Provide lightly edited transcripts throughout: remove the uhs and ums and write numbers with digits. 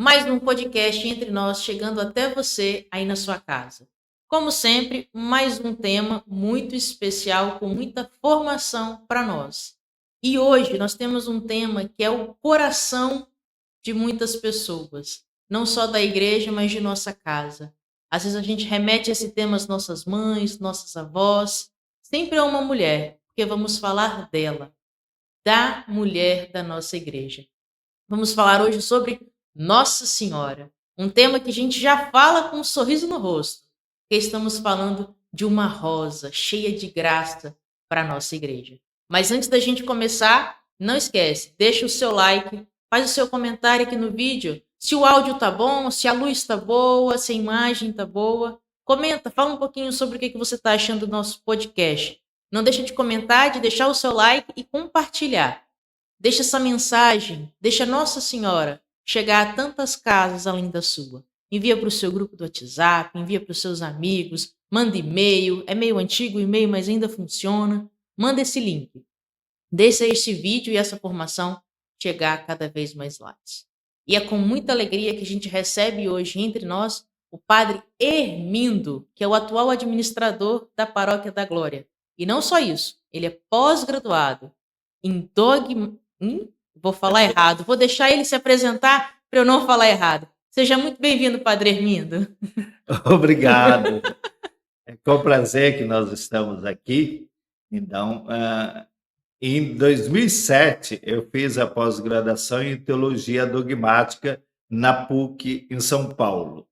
mais um podcast entre nós, chegando até você aí na sua casa. Como sempre, mais um tema muito especial, com muita formação para nós. E hoje nós temos um tema que é o coração de muitas pessoas, não só da igreja, mas de nossa casa. Às vezes a gente remete esse tema às nossas mães, nossas avós, sempre é uma mulher, porque vamos falar dela, da mulher da nossa igreja. Vamos falar hoje sobre Nossa Senhora, um tema que a gente já fala com um sorriso no rosto, porque estamos falando de uma rosa cheia de graça para a nossa igreja. Mas antes da gente começar, não esquece, deixa o seu like, faz o seu comentário aqui no vídeo, se o áudio tá bom, se a luz tá boa, se a imagem tá boa. Comenta, fala um pouquinho sobre o que você está achando do nosso podcast. Não deixa de comentar, de deixar o seu like e compartilhar. Deixa essa mensagem, deixa Nossa Senhora chegar a tantas casas além da sua. Envia para o seu grupo do WhatsApp, envia para os seus amigos, manda e-mail. É meio antigo o e-mail, mas ainda funciona. Manda esse link. Deixa esse vídeo e essa formação chegar a cada vez mais lares. E é com muita alegria que a gente recebe hoje entre nós o Padre Hermindo, que é o atual administrador da Paróquia da Glória. E não só isso, ele é pós-graduado em dogma. Vou falar errado, vou deixar ele se apresentar para eu não falar errado. Seja muito bem-vindo, Padre Hermindo. Obrigado. É com prazer que nós estamos aqui. Então, em 2007, eu fiz a pós-graduação em Teologia Dogmática na PUC, em São Paulo.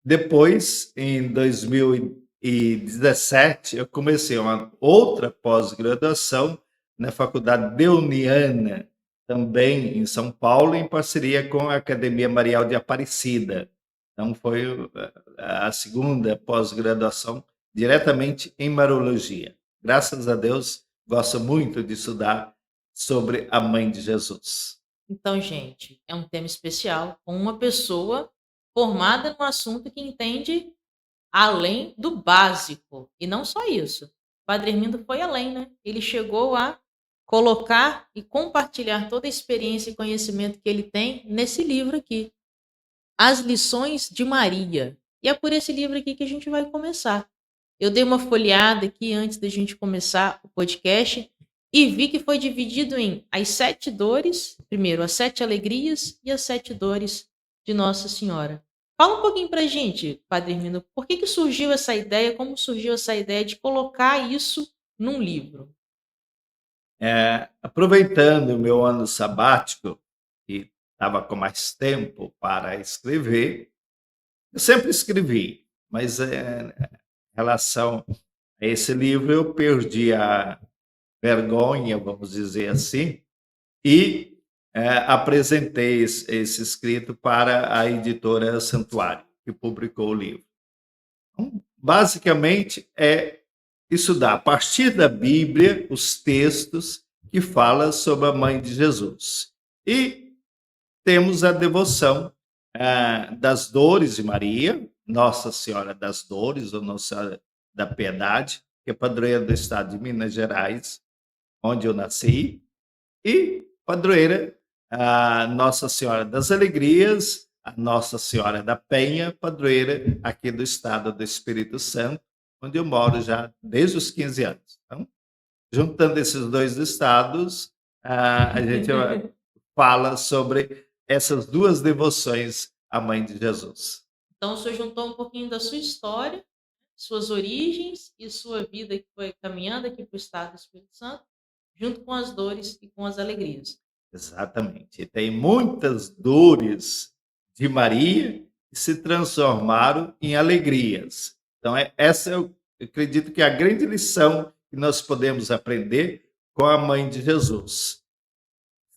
Depois, em 2017, eu comecei uma outra pós-graduação na Faculdade Deuniana, também em São Paulo, em parceria com a Academia Marial de Aparecida. Então, foi a segunda pós-graduação diretamente em Marologia. Graças a Deus, gosto muito de estudar sobre a Mãe de Jesus. Então, gente, é um tema especial com uma pessoa formada no assunto que entende além do básico. E não só isso. O Padre Hermindo foi além, né? Ele chegou a colocar e compartilhar toda a experiência e conhecimento que ele tem nesse livro aqui, As Lições de Maria. E é por esse livro aqui que a gente vai começar. Eu dei uma folheada aqui antes da gente começar o podcast e vi que foi dividido em as 7 dores, primeiro as 7 alegrias e as 7 dores de Nossa Senhora. Fala um pouquinho pra gente, Padre Hermino, por que surgiu essa ideia, como surgiu essa ideia de colocar isso num livro? Aproveitando o meu ano sabático, que estava com mais tempo para escrever, eu sempre escrevi, mas em relação a esse livro eu perdi a vergonha, vamos dizer assim, e apresentei esse escrito para a editora Santuário, que publicou o livro. Então, basicamente, é estudar a partir da Bíblia os textos que falam sobre a Mãe de Jesus. E temos a devoção das Dores de Maria, Nossa Senhora das Dores, ou Nossa Senhora da Piedade, que é padroeira do estado de Minas Gerais, onde eu nasci, e padroeira Nossa Senhora das Alegrias, a Nossa Senhora da Penha, padroeira aqui do estado do Espírito Santo, onde eu moro já desde os 15 anos. Então, juntando esses dois estados, a gente fala sobre essas duas devoções à Mãe de Jesus. Então, o senhor juntou um pouquinho da sua história, suas origens e sua vida que foi caminhando aqui para o estado do Espírito Santo, junto com as dores e com as alegrias. Exatamente. Tem muitas dores de Maria que se transformaram em alegrias. Então, essa eu acredito que é a grande lição que nós podemos aprender com a Mãe de Jesus.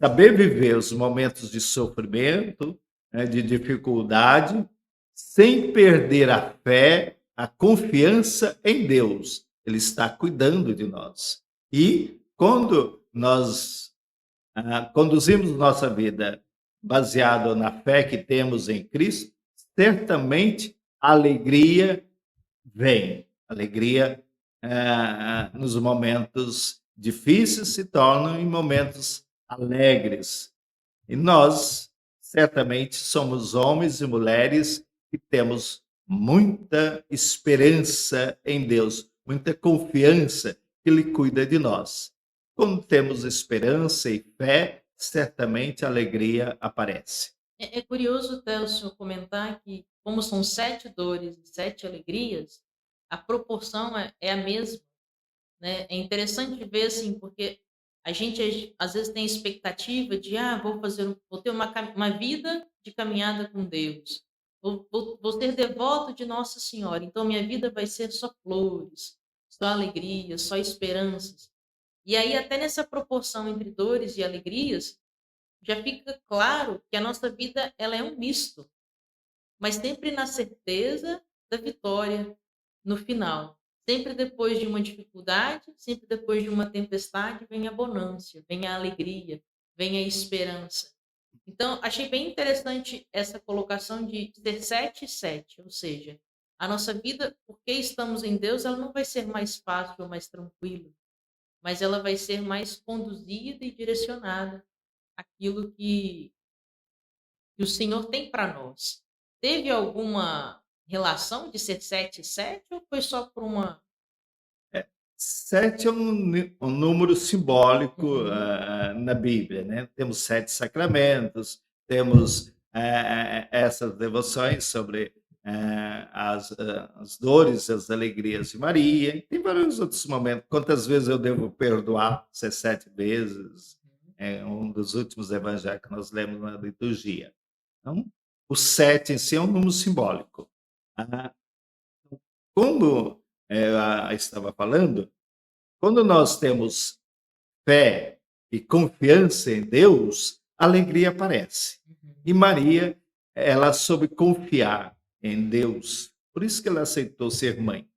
Saber viver os momentos de sofrimento, né, de dificuldade, sem perder a fé, a confiança em Deus. Ele está cuidando de nós. E quando nós conduzimos nossa vida baseado na fé que temos em Cristo, certamente a alegria vem. Alegria nos momentos difíceis se tornam em momentos alegres. E nós certamente somos homens e mulheres que temos muita esperança em Deus, muita confiança que Ele cuida de nós. Quando temos esperança e fé, certamente a alegria aparece. É curioso até o senhor comentar que, como são 7 dores e 7 alegrias, a proporção é a mesma, né. É interessante ver, assim, porque a gente às vezes tem expectativa de: "Ah, vou ter uma vida de caminhada com Deus, vou ser devoto de Nossa Senhora, então minha vida vai ser só flores, só alegrias, só esperanças". E aí até nessa proporção entre dores e alegrias, já fica claro que a nossa vida ela é um misto, mas sempre na certeza da vitória no final. Sempre depois de uma dificuldade, sempre depois de uma tempestade, vem a bonância, vem a alegria, vem a esperança. Então, achei bem interessante essa colocação de ser 7 e 7, ou seja, a nossa vida, porque estamos em Deus, ela não vai ser mais fácil ou mais tranquila, mas ela vai ser mais conduzida e direcionada àquilo que o Senhor tem para nós. Teve alguma relação de ser 7 e 7 ou foi só por uma. É, 7 é um número simbólico, Uhum, na Bíblia, né. Temos 7 sacramentos, temos, essas devoções sobre, as dores e as alegrias de Maria, e tem vários outros momentos. Quantas vezes eu devo perdoar? Se é 7 vezes, uhum. é um dos últimos evangelhos que nós lemos na liturgia. Então, o 7 em si é um número simbólico. Ah, como, estava falando, quando nós temos fé e confiança em Deus, a alegria aparece. Uhum. E Maria, ela soube confiar em Deus, por isso que ela aceitou ser mãe.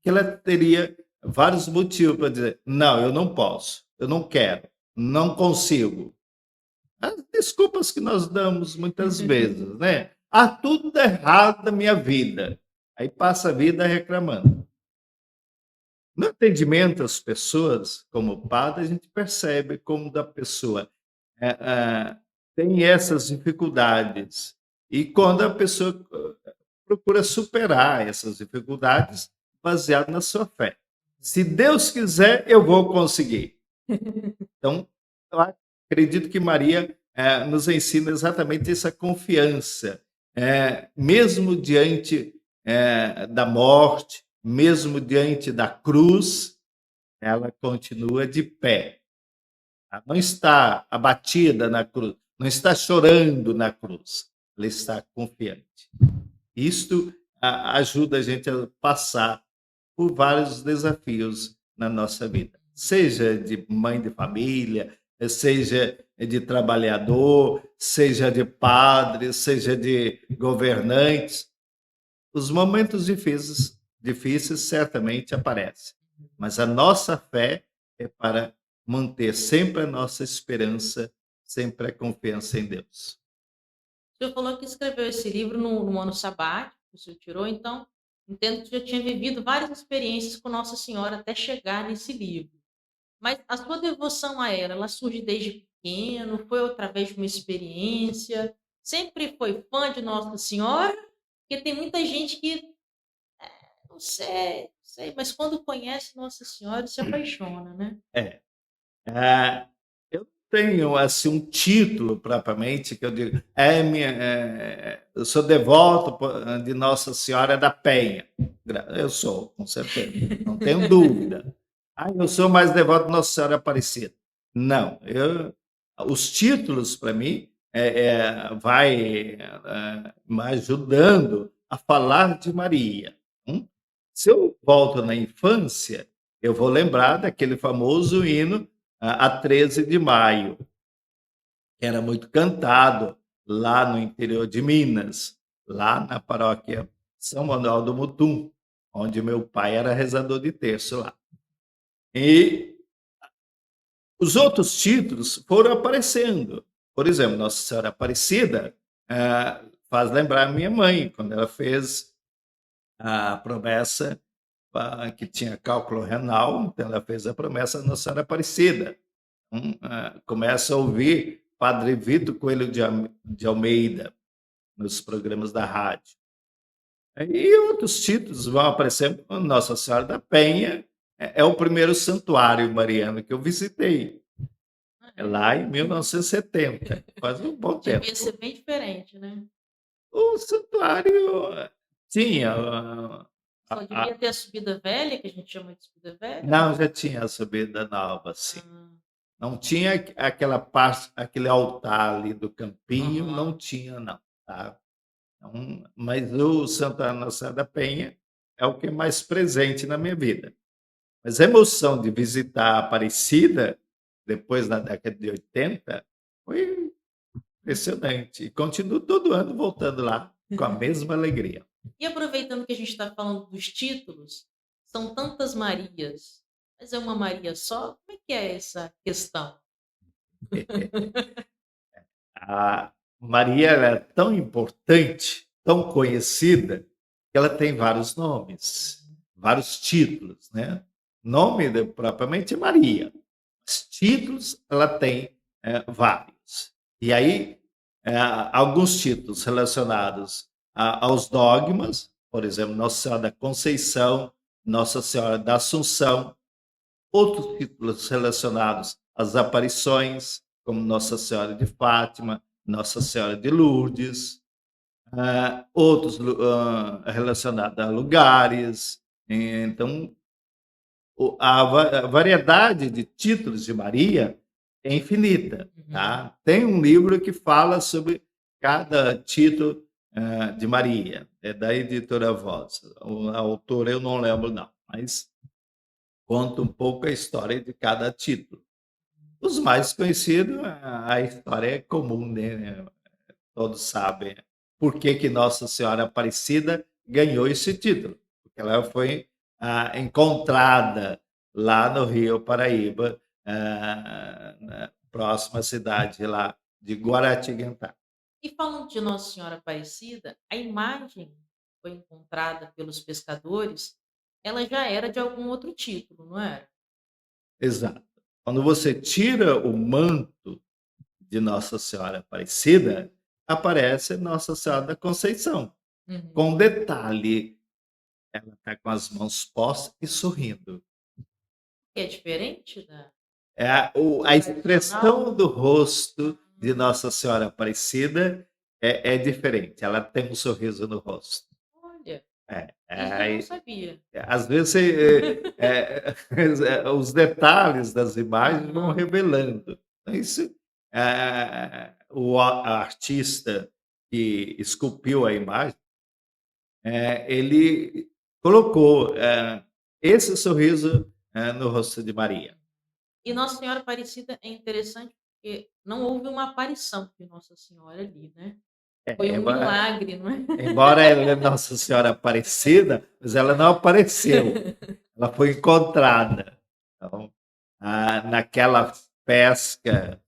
Que ela teria vários motivos para dizer: "Não, eu não posso, eu não quero, não consigo". As desculpas que nós damos muitas vezes, né? "Ah, tudo dá errado na minha vida", aí passa a vida reclamando. No atendimento às pessoas, como padre, a gente percebe como da pessoa tem essas dificuldades. E quando a pessoa procura superar essas dificuldades baseado na sua fé. Se Deus quiser, eu vou conseguir. Então, eu acredito que Maria nos ensina exatamente essa confiança, mesmo diante da morte, mesmo diante da cruz, ela continua de pé. Ela não está abatida na cruz, não está chorando na cruz, ela está confiante. Isto ajuda a gente a passar por vários desafios na nossa vida, seja de mãe de família, seja de trabalhador, seja de padre, seja de governantes. Os momentos difíceis certamente aparecem, mas a nossa fé é para manter sempre a nossa esperança, sempre a confiança em Deus. O senhor falou que escreveu esse livro no ano sabático que o senhor tirou, então entendo que já tinha vivido várias experiências com Nossa Senhora até chegar nesse livro. Mas a sua devoção a ela surge desde pequeno? Foi através de uma experiência? Sempre foi fã de Nossa Senhora? Porque tem muita gente que, não sei, não sei, mas quando conhece Nossa Senhora se apaixona, né? É. Ah, eu tenho, assim, um título propriamente que eu digo, eu sou devoto de Nossa Senhora da Penha. Eu sou, com certeza, não tenho dúvida. Eu sou mais devoto de Nossa Senhora Aparecida. Não, os títulos para mim vai me ajudando a falar de Maria. Hum? Se eu volto na infância, eu vou lembrar daquele famoso hino a 13 de maio, que era muito cantado lá no interior de Minas, lá na paróquia São Manuel do Mutum, onde meu pai era rezador de terço lá. E os outros títulos foram aparecendo. Por exemplo, Nossa Senhora Aparecida faz lembrar minha mãe, quando ela fez a promessa que tinha cálculo renal, então ela fez a promessa à Nossa Senhora Aparecida. Começa a ouvir Padre Vitor Coelho de Almeida, nos programas da rádio. E outros títulos vão aparecendo. Nossa Senhora da Penha é o primeiro santuário mariano que eu visitei, lá em 1970, faz um bom tempo. Devia ser bem diferente, né? O santuário tinha. Só devia ter a subida velha, que a gente chama de subida velha. Não, já tinha a subida nova, sim. Ah, Não tinha aquela parte, aquele altar ali do campinho, não aham. tinha, não. Tá? Então, mas o Santa Nossa da Penha é o que é mais presente na minha vida. Mas a emoção de visitar a Aparecida, depois na década de 80, foi impressionante. E continuo todo ano voltando lá com a mesma alegria. E aproveitando que a gente está falando dos títulos, são tantas Marias, mas é uma Maria só? Como é que é essa questão? A Maria ela é tão importante, tão conhecida, que ela tem vários nomes, vários títulos, né? Propriamente é Maria, os títulos ela tem vários. E aí, alguns títulos relacionados aos dogmas, por exemplo, Nossa Senhora da Conceição, Nossa Senhora da Assunção, outros títulos relacionados às aparições, como Nossa Senhora de Fátima, Nossa Senhora de Lourdes, outros relacionados a lugares. Então, a variedade de títulos de Maria é infinita. Tá? Tem um livro que fala sobre cada título de Maria, é da editora Voz. A autora eu não lembro, não, mas conta um pouco a história de cada título. Os mais conhecidos, a história é comum, né? Todos sabem por que Nossa Senhora Aparecida ganhou esse título. Porque ela foi encontrada lá no Rio Paraíba, na próxima cidade lá de Guaratinguetá. E falando de Nossa Senhora Aparecida, a imagem que foi encontrada pelos pescadores, ela já era de algum outro título, não era? Exato. Quando você tira o manto de Nossa Senhora Aparecida, aparece Nossa Senhora da Conceição. Uhum. Com detalhe, ela está com as mãos postas e sorrindo. Que é diferente da A expressão tradicional? do rosto de Nossa Senhora Aparecida é diferente. Ela tem um sorriso no rosto. Olha, É, isso eu não é, sabia. às vezes os detalhes das imagens vão Aham. revelando. Então, isso, o artista que esculpiu a imagem, ele colocou esse sorriso no rosto de Maria. E Nossa Senhora Aparecida é interessante porque não houve uma aparição de Nossa Senhora ali, né? Foi um Embora, milagre, não é? embora ela é Nossa Senhora Aparecida, mas ela não apareceu, ela foi encontrada. Então, naquela pesca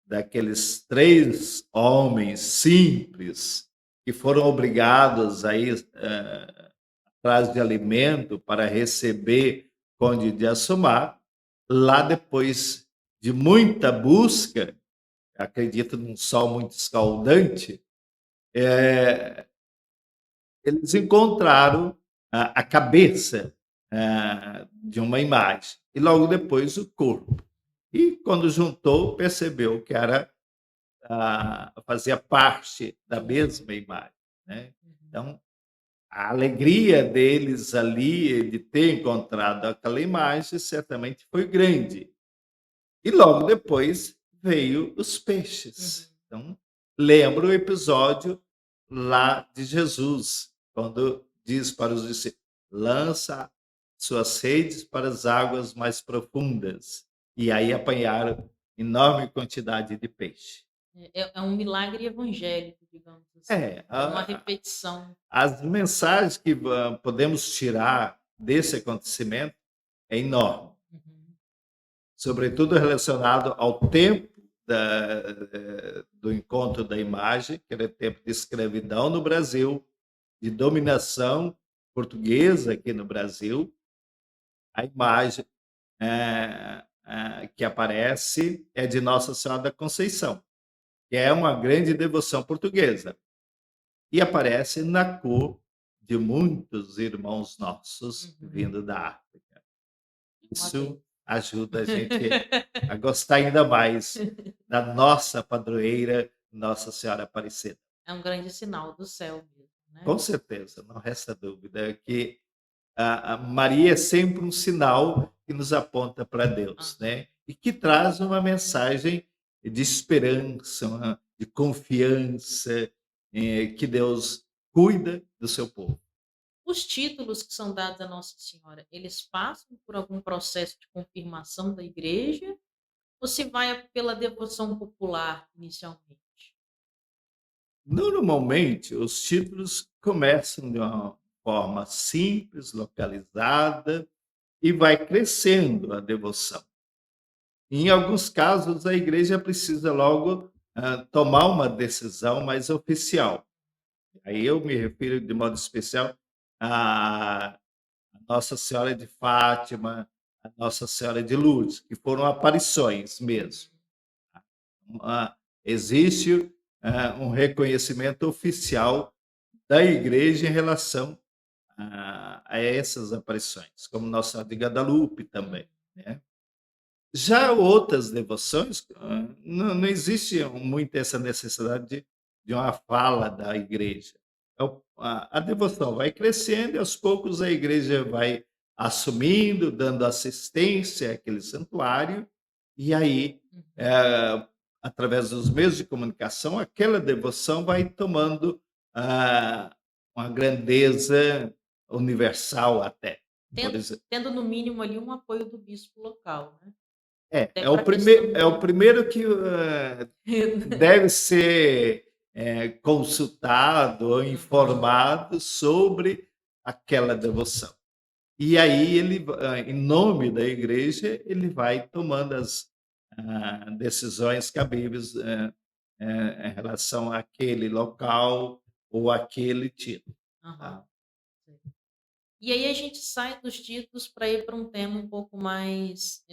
daqueles 3 homens simples que foram obrigados a ir atrás de alimento para receber Conde de Assumar, lá depois de muita busca, acredito num sol muito escaldante, eles encontraram a cabeça de uma imagem e logo depois o corpo. E quando juntou, percebeu que fazia parte da mesma imagem. Né? Então, a alegria deles ali de ter encontrado aquela imagem certamente foi grande. E logo depois veio os peixes. Então, lembra o episódio lá de Jesus, quando diz para os discípulos: lança suas redes para as águas mais profundas. E aí apanharam enorme quantidade de peixe. É um milagre evangélico, digamos assim. É, É uma repetição. as mensagens que podemos tirar desse acontecimento é enorme, Uhum. sobretudo relacionado ao tempo do encontro da imagem, que era tempo de escravidão no Brasil, de dominação portuguesa aqui no Brasil. A imagem que aparece é de Nossa Senhora da Conceição. que é uma grande devoção portuguesa. E aparece na cor de muitos irmãos nossos Uhum. vindo da África. Uma Isso benção. ajuda a gente a gostar ainda mais da nossa padroeira, Nossa Senhora Aparecida. É um grande sinal do céu mesmo, né? Com certeza, não resta dúvida que a Maria é sempre um sinal que nos aponta para Deus, Aham. né? E que traz uma mensagem de esperança, de confiança, que Deus cuida do seu povo. Os títulos que são dados à Nossa Senhora, eles passam por algum processo de confirmação da igreja ou se vai pela devoção popular inicialmente? Normalmente, os títulos começam de uma forma simples, localizada, e vai crescendo a devoção. Em alguns casos, a igreja precisa logo tomar uma decisão mais oficial. Aí eu me refiro de modo especial a Nossa Senhora de Fátima, a Nossa Senhora de Lourdes, que foram aparições mesmo. Existe um reconhecimento oficial da igreja em relação a essas aparições, como Nossa Senhora de Guadalupe também, né? Já outras devoções, não existe muito essa necessidade de uma fala da igreja. A devoção vai crescendo e aos poucos a igreja vai assumindo, dando assistência àquele santuário, e aí, Uhum. através dos meios de comunicação, aquela devoção vai tomando ah, uma grandeza universal até. Por Tendo exemplo, tendo no mínimo ali um apoio do bispo local, né? é, Até é o para a questão é o de primeiro que, deve ser, consultado ou Aham. informado sobre aquela devoção. E aí ele em nome da igreja, ele vai tomando as, decisões cabíveis, em relação àquele local ou àquele título, Aham. tá. Sim. E aí a gente sai dos títulos para ir para um tema um pouco mais,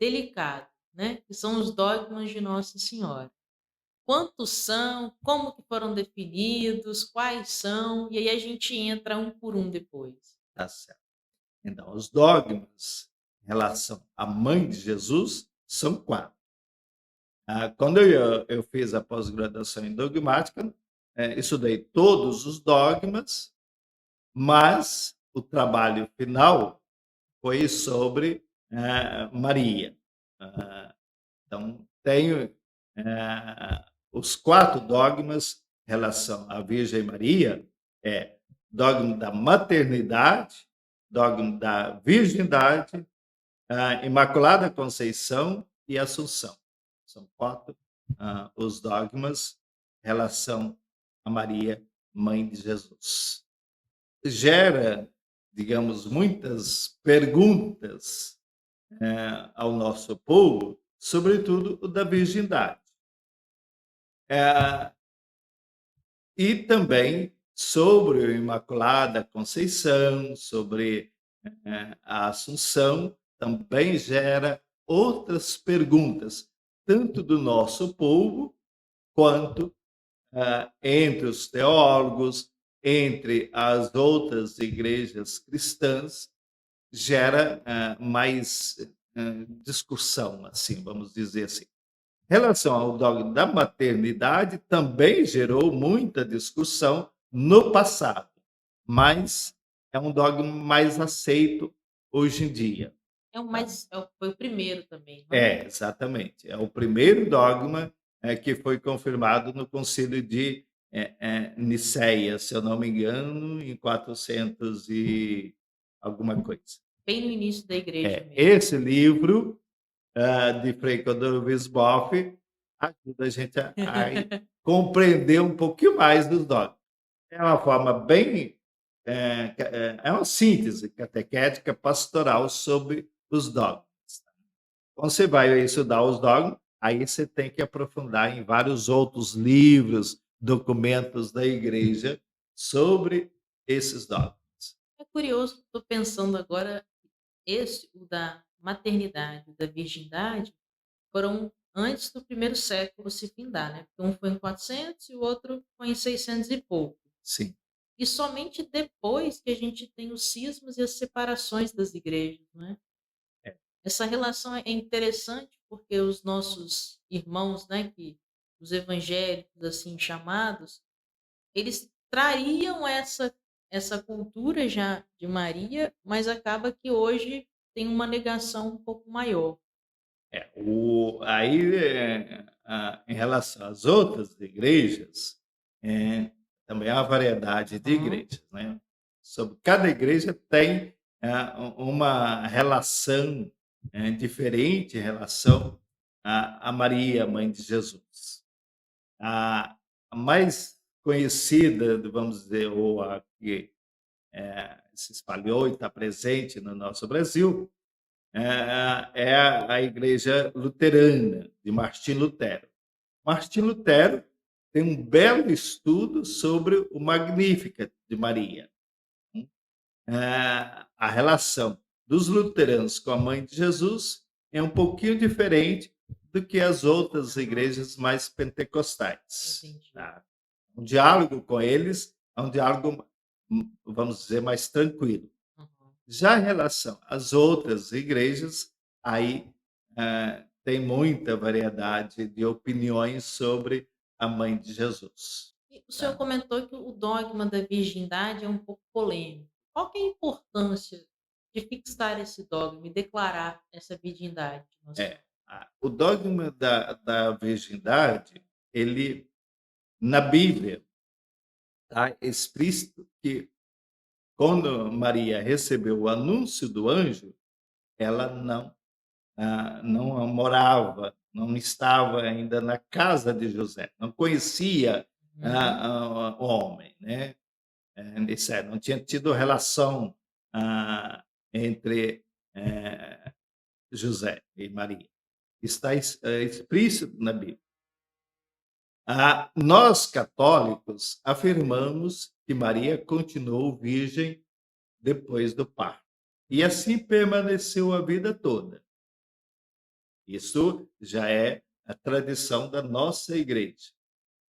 delicado, né, que são os dogmas de Nossa Senhora. Quantos são? Como que foram definidos? Quais são? E aí a gente entra um por um depois. Tá certo. Então, os dogmas em relação à mãe de Jesus são 4. Quando eu fiz a pós-graduação em dogmática, estudei todos os dogmas, mas o trabalho final foi sobre Maria. Ah, então, tenho os 4 dogmas em relação à Virgem Maria, é dogma da maternidade, dogma da virgindade, Imaculada Conceição e Assunção. São 4 os dogmas em relação a Maria, mãe de Jesus. Gera, digamos, muitas perguntas ao nosso povo, sobretudo o da virgindade. Eh, e também sobre o Imaculada Conceição, sobre a Assunção, também gera outras perguntas, tanto do nosso povo, quanto entre os teólogos, entre as outras igrejas cristãs, gera mais discussão, assim, vamos dizer assim. Em relação ao dogma da maternidade, também gerou muita discussão no passado, mas é um dogma mais aceito hoje em dia. É o Tá? mais foi o primeiro também, não é? É, exatamente. É o primeiro dogma que foi confirmado no Concílio de Nicéia, se eu não me engano, em 400 e alguma coisa. Bem no início da igreja É, mesmo. esse livro de Frei Cordovez Boff ajuda a gente a compreender um pouquinho mais dos dogmas. É uma forma bem, é uma síntese catequética pastoral sobre os dogmas. Quando você vai estudar os dogmas, aí você tem que aprofundar em vários outros livros, documentos da igreja sobre esses dogmas. É curioso, estou pensando agora, esse, o da maternidade, o da virgindade, foram antes do primeiro século se findar, né? Porque um foi em 400 e o outro foi em 600 e pouco. Sim. E somente depois que a gente tem os cismas e as separações das igrejas, né? É. Essa relação é interessante porque os nossos irmãos, né, que os evangélicos assim chamados, eles trariam essa cultura já de Maria, mas acaba que hoje tem uma negação um pouco maior. Aí, em relação às outras igrejas, também há uma variedade de Aham, igrejas, né? Sobre cada igreja tem uma relação diferente em relação a Maria, mãe de Jesus. A mais conhecida, vamos dizer, ou a que se espalhou e está presente no nosso Brasil, é a igreja luterana de Martim Lutero. Martim Lutero tem um belo estudo sobre o Magnificat de Maria. A relação dos luteranos com a mãe de Jesus é um pouquinho diferente do que as outras igrejas mais pentecostais. entendi. Tá? Um diálogo com eles é um diálogo, vamos dizer, mais tranquilo. Aham. Já em relação às outras igrejas, aí tem muita variedade de opiniões sobre a mãe de Jesus. E o senhor Tá? comentou que o dogma da virgindade é um pouco polêmico. Qual que é a importância de fixar esse dogma e declarar essa virgindade de Nossa Senhora? O dogma da virgindade, ele, na Bíblia, está explícito que quando Maria recebeu o anúncio do anjo, ela não morava, não estava ainda na casa de José, não conhecia Uhum. o homem, né? Isso não tinha tido relação entre José e Maria. Está explícito na Bíblia. Nós, católicos, afirmamos que Maria continuou virgem depois do parto. E assim permaneceu a vida toda. Isso já é a tradição da nossa igreja.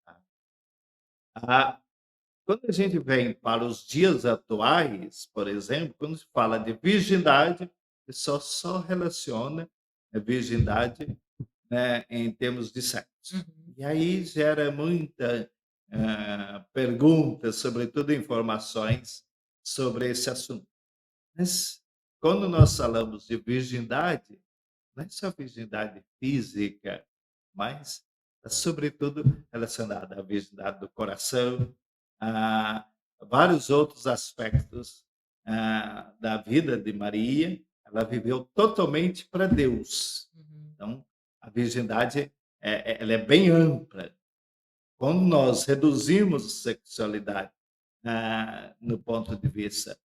Tá? Ah, Quando a gente vem para os dias atuais, por exemplo, quando se fala de virgindade, o pessoal só relaciona a virgindade, né, em termos de sexo. Uhum. E aí gera muita perguntas, sobretudo informações sobre esse assunto. Mas quando nós falamos de virgindade, não é só virgindade física, mas sobretudo relacionada à virgindade do coração, a vários outros aspectos da vida de Maria. Ela viveu totalmente para Deus. Uhum. Então, a virgindade ela é bem ampla. Quando nós reduzimos a sexualidade no ponto de vista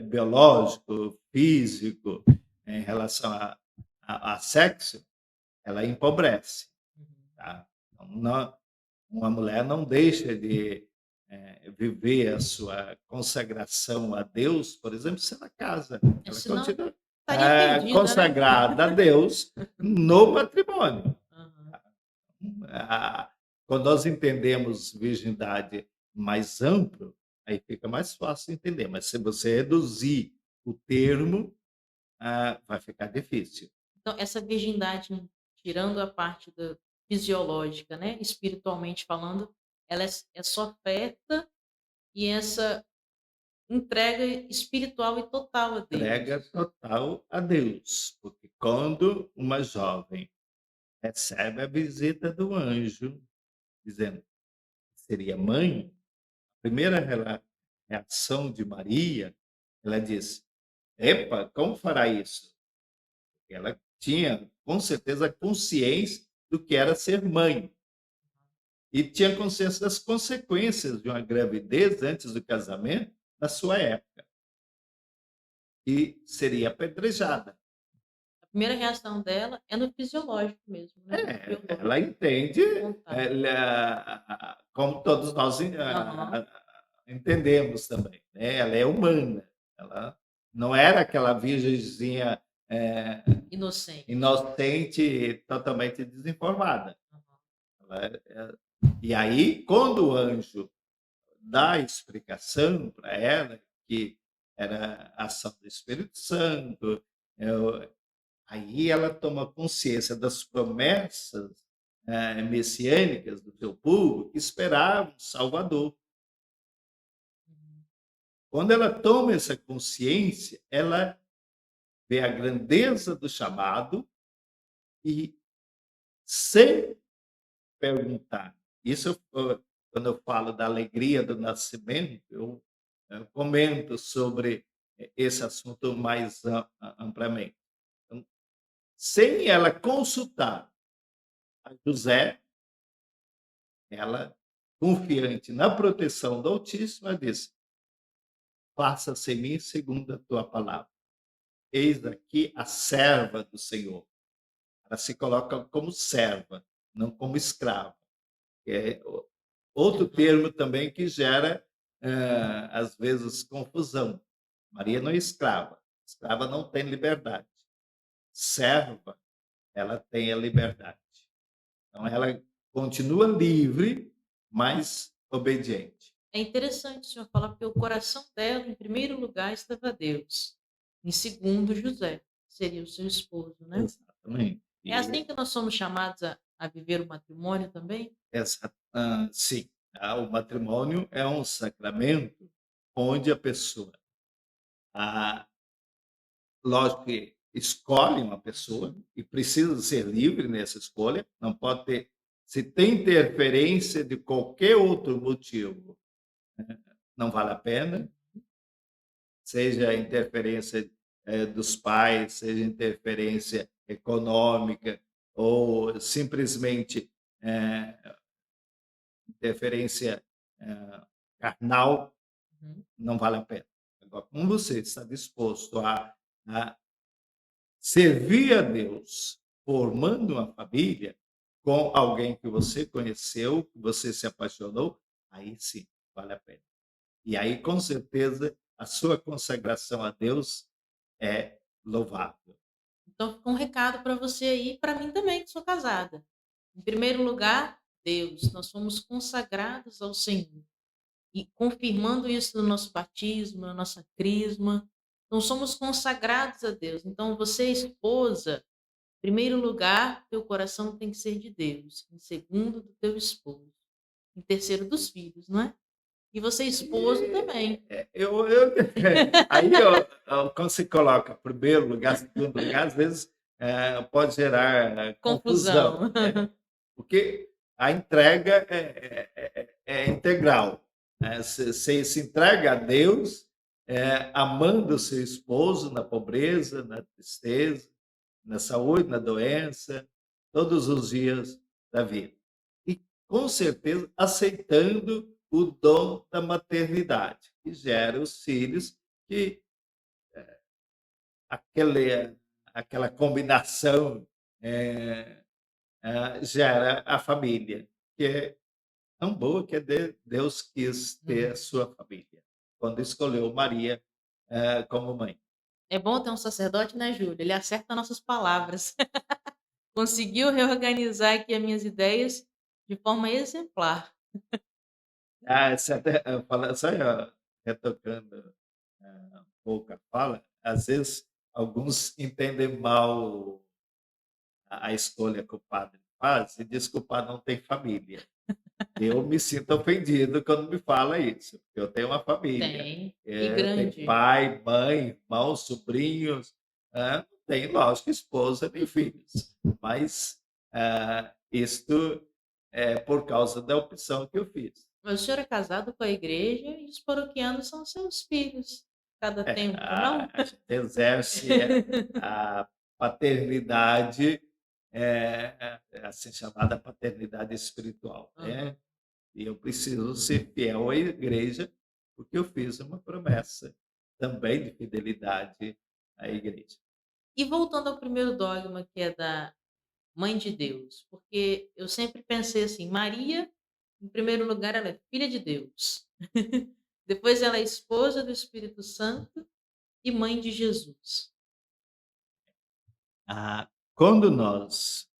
biológico, físico, em relação a sexo, ela empobrece. Uhum. Tá? Então, uma mulher não deixa de viver a sua consagração a Deus, por exemplo, se ela casa. Ela Senão continua estaria perdida, né? consagrada a Deus no matrimônio. Aham. Ah, Quando nós entendemos virgindade mais amplo, aí fica mais fácil entender. Mas se você reduzir o termo, vai ficar difícil. Então, essa virgindade, tirando a parte da fisiológica, né, espiritualmente falando, ela é só oferta e essa entrega espiritual e total a Entrega Deus. total a Deus, porque quando uma jovem recebe a visita do anjo, dizendo que seria mãe, a primeira reação de Maria, ela diz: Epa, como fará isso? Ela tinha, com certeza, consciência do que era ser mãe. E tinha consciência das consequências de uma gravidez antes do casamento, na sua época. E seria apedrejada. A primeira reação dela é no fisiológico mesmo, né, no biológico, Ela entende, vontade. como todos nós Aham. entendemos também. Né? Ela é humana. Ela não era aquela virgenzinha Inocente. inocente e totalmente desinformada. Aham. E aí, quando o anjo dá a explicação para ela, que era a ação do Espírito Santo, eh, aí ela toma consciência das promessas messiânicas do seu povo, que esperava um Salvador. Uhum. Quando ela toma essa consciência, ela vê a grandeza do chamado e, sem perguntar, isso quando eu falo da alegria do nascimento, eu comento sobre esse assunto mais amplamente. Então, sem ela consultar a José, ela, confiante na proteção do Altíssimo, ela disse: faça-se em mim segundo a tua palavra. Eis aqui a serva do Senhor. Ela se coloca como serva, não como escrava. Que é outro Aham. termo também que gera, às vezes, confusão. Maria não é escrava. Escrava não tem liberdade. Serva, ela tem a liberdade. Então, ela continua livre, mas obediente. É interessante o senhor falar, porque o coração dela, em primeiro lugar, estava Deus. Em segundo, José, que seria o seu esposo, né? Exatamente. É assim E que nós somos chamados a viver o matrimônio também? sim, o matrimônio é um sacramento onde a pessoa, ah, lógico que escolhe uma pessoa e precisa ser livre nessa escolha, não pode ter, se tem interferência de qualquer outro motivo, não vale a pena, seja interferência, dos pais, seja interferência econômica ou simplesmente, eh, interferência, eh, carnal, Uhum. não vale a pena. Agora, como você está disposto a servir a Deus, formando uma família com alguém que você conheceu, que você se apaixonou, aí sim, vale a pena. E aí, com certeza, a sua consagração a Deus é louvável. Então, fica um recado para você aí, e para mim também, que sou casada. Em primeiro lugar, Deus, nós somos consagrados ao Senhor. E confirmando isso no nosso batismo, na nossa crisma, nós somos consagrados a Deus. Então, você, esposa, em primeiro lugar, teu coração tem que ser de Deus. Em segundo, do teu esposo. Em terceiro, dos filhos, não é? E você, esposo, também. Eu aí quando se coloca primeiro lugar, segundo lugar, às vezes, pode gerar confusão, Confusão. porque a entrega é integral, né, você se entrega a Deus, amando o seu esposo na pobreza, na tristeza, na saúde, na doença, todos os dias da vida. E, com certeza, aceitando o dom da maternidade, que gera os filhos, que aquele, aquela combinação gera a família, que é tão boa que Deus quis ter a Uhum. sua família, quando escolheu Maria como mãe. É bom ter um sacerdote, né, Júlio? Ele acerta nossas palavras. Conseguiu reorganizar aqui as minhas ideias de forma exemplar. Você até, só retocando um pouco a fala, às vezes alguns entendem mal a escolha que o padre faz e diz que o padre não tem família. Eu me sinto ofendido quando me fala isso, porque eu tenho uma família, Tem. E eu tenho grande. pai, mãe, irmãos, sobrinhos, não tenho, lógico, esposa nem filhos, mas isto é por causa da opção que eu fiz. Mas o senhor é casado com a igreja e os paroquianos são seus filhos. Cada É, tempo, não? a gente exerce a paternidade, assim chamada paternidade espiritual, Aham. né. E eu preciso ser fiel à igreja, porque eu fiz uma promessa também de fidelidade à igreja. E voltando ao primeiro dogma, que é da Mãe de Deus, porque eu sempre pensei assim, Maria, em primeiro lugar, ela é filha de Deus. Depois ela é esposa do Espírito Santo e mãe de Jesus. Quando nós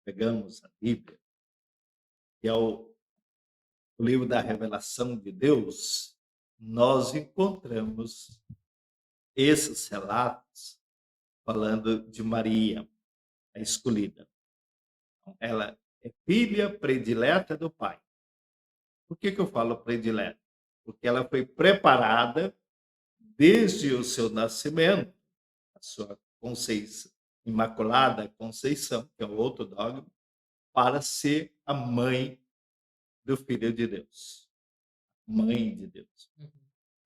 pegamos a Bíblia, que é o livro da revelação de Deus, nós encontramos esses relatos falando de Maria, a escolhida. Ela é filha predileta do Pai. Por que eu falo predileta? Porque ela foi preparada desde o seu nascimento, a sua Conceição, Imaculada Conceição, que é o outro dogma, para ser a mãe do Filho de Deus. Mãe de Deus.